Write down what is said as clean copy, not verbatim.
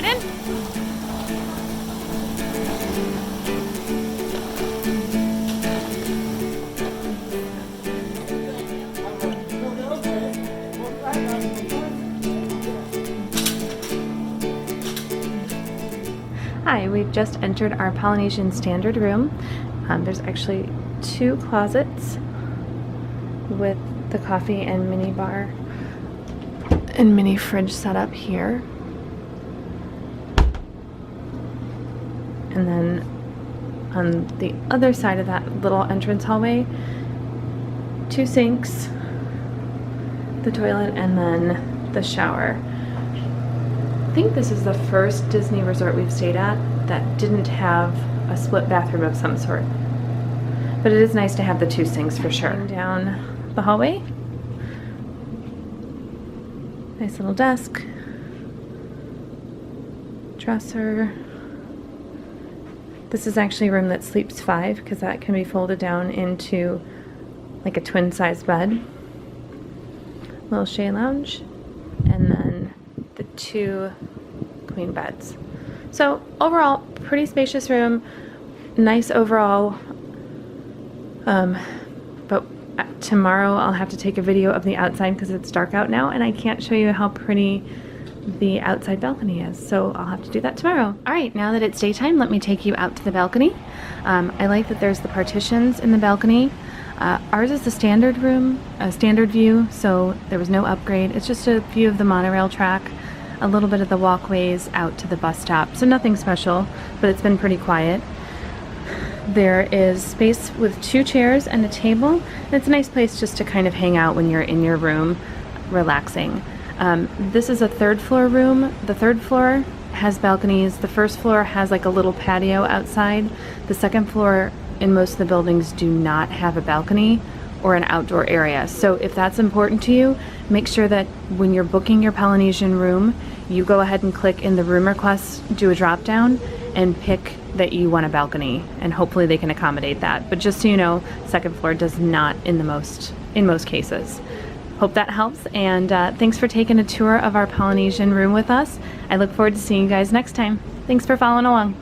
head in? Hi, we've just entered our Polynesian standard room. There's actually 2 closets with the coffee and mini bar and mini fridge set up here. And then on the other side of that little entrance hallway, 2 sinks, the toilet, and then the shower. I think this is the first Disney resort we've stayed at that didn't have a split bathroom of some sort. But it is nice to have the 2 sinks for sure. Down the hallway. Nice little desk. Dresser. This is actually a room that sleeps 5 because that can be folded down into like a twin size bed. Little shade lounge. And then the 2 queen beds. So overall, pretty spacious room, nice overall. But tomorrow I'll have to take a video of the outside because it's dark out now and I can't show you how pretty the outside balcony is. So I'll have to do that tomorrow. All right, now that it's daytime, let me take you out to the balcony. I like that there's the partitions in the balcony. Ours is the standard room, a standard view, so there was no upgrade. It's just a view of the monorail track, a little bit of the walkways out to the bus stop. So nothing special, but it's been pretty quiet. There is space with 2 chairs and a table. And it's a nice place just to kind of hang out when you're in your room, relaxing. This is a 3rd floor room. The 3rd floor has balconies. The 1st floor has like a little patio outside. The 2nd floor in most of the buildings do not have a balcony or an outdoor area. So if that's important to you, make sure that when you're booking your Polynesian room, you go ahead and click in the room requests, do a drop down, and pick that you want a balcony, and hopefully they can accommodate that. But just so you know, 2nd floor does not in most cases. Hope that helps, and thanks for taking a tour of our Polynesian room with us. I look forward to seeing you guys next time. Thanks for following along.